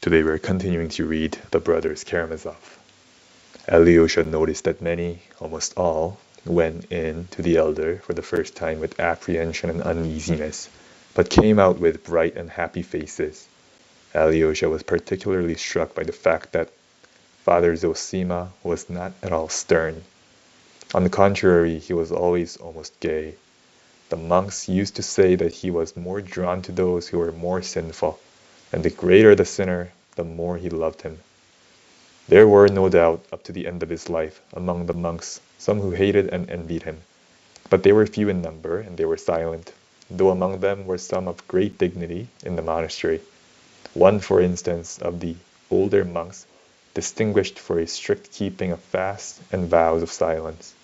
Today we're continuing to read the brothers Karamazov. Alyosha noticed that many, almost all, went in to the elder for the first time with apprehension and uneasiness, but came out with bright and happy faces. Alyosha was particularly struck by the fact that Father Zosima was not at all stern. On the contrary, he was always almost gay. The monks used to say that he was more drawn to those who were more sinful, and the greater the sinner, the more he loved him. There were, no doubt, up to the end of his life, among the monks, some who hated and envied him. But they were few in number, and they were silent, though among them were some of great dignity in the monastery. One, for instance, of the older monks, distinguished for a strict keeping of fasts and vows of silence.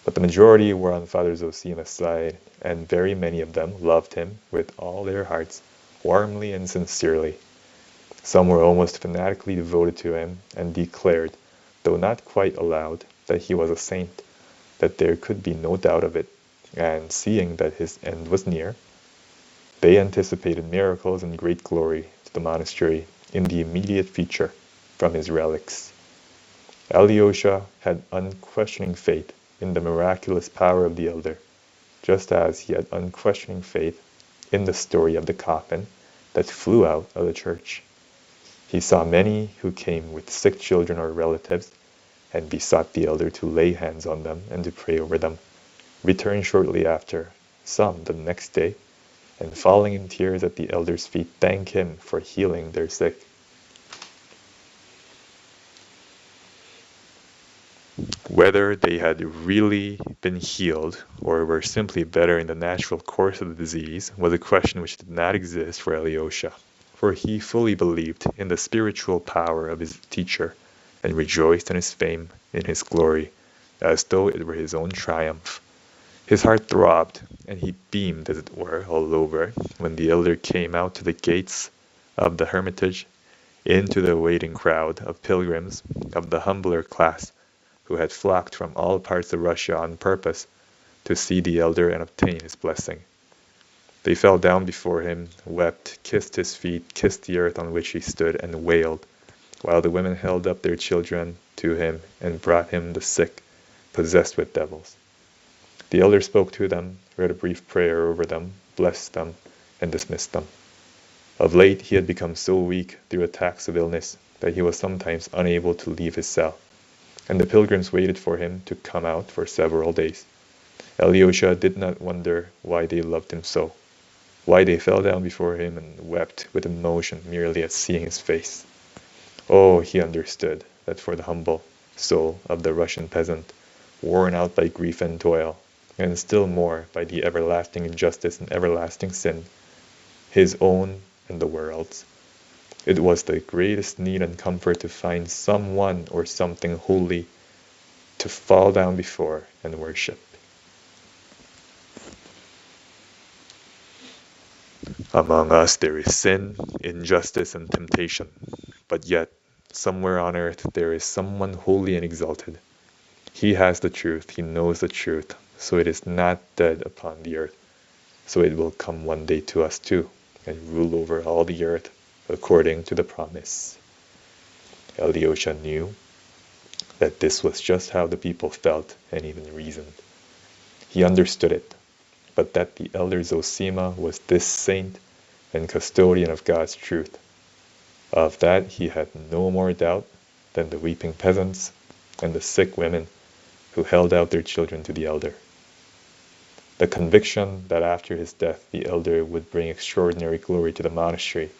But the majority were on Father Zosima's side, and very many of them loved him with all their hearts, warmly and sincerely. Some were almost fanatically devoted to him, and declared, though not quite aloud, that he was a saint, that there could be no doubt of it, and seeing that his end was near, they anticipated miracles and great glory to the monastery in the immediate future from his relics. Alyosha had unquestioning faith in the miraculous power of the elder, just as he had unquestioning faith in the story of the coffin that flew out of the church. He saw many who came with sick children or relatives, and besought the elder to lay hands on them and to pray over them, return shortly after, some the next day, and falling in tears at the elder's feet, thank him for healing their sick. Whether they had really been healed or were simply better in the natural course of the disease was a question which did not exist for Alyosha, for he fully believed in the spiritual power of his teacher and rejoiced in his fame, in his glory, as though it were his own triumph. His heart throbbed, and he beamed, as it were, all over, when the elder came out to the gates of the hermitage, into the waiting crowd of pilgrims of the humbler class, who had flocked from all parts of Russia on purpose to see the elder and obtain his blessing. They fell down before him, wept, kissed his feet, kissed the earth on which he stood, and wailed, while the women held up their children to him and brought him the sick, possessed with devils. The elder spoke to them, read a brief prayer over them, blessed them, and dismissed them. Of late he had become so weak through attacks of illness that he was sometimes unable to leave his cell, and the pilgrims waited for him to come out for several days. Alyosha did not wonder why they loved him so, why they fell down before him and wept with emotion merely at seeing his face. Oh, he understood that for the humble soul of the Russian peasant, worn out by grief and toil, and still more by the everlasting injustice and everlasting sin, his own and the world's, it was the greatest need and comfort to find someone or something holy to fall down before and worship. Among us there is sin, injustice, and temptation, but yet, somewhere on earth there is someone holy and exalted. He has the truth, he knows the truth, so it is not dead upon the earth. So it will come one day to us too, and rule over all the earth according to the promise. Alyosha knew that this was just how the people felt and even reasoned. He understood it, but that the elder Zosima was this saint and custodian of God's truth. Of that he had no more doubt than the weeping peasants and the sick women who held out their children to the elder. The conviction that after his death the elder would bring extraordinary glory to the monastery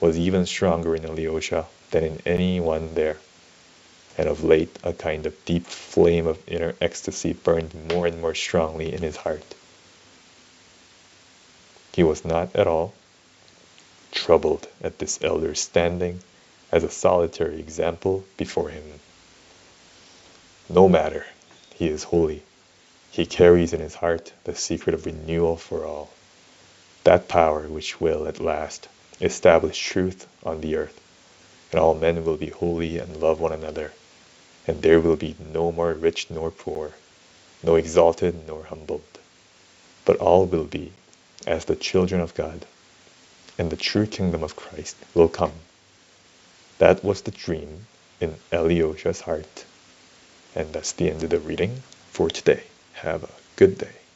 was even stronger in Alyosha than in anyone there, and of late a kind of deep flame of inner ecstasy burned more and more strongly in his heart. He was not at all troubled at this elder standing as a solitary example before him. No matter, he is holy. He carries in his heart the secret of renewal for all, that power which will at last establish truth on the earth, and all men will be holy and love one another, and there will be no more rich nor poor, no exalted nor humbled, but all will be as the children of God, and the true kingdom of Christ will come, That was the dream in Alyosha's heart. And that's the end of the reading for today. Have a good day.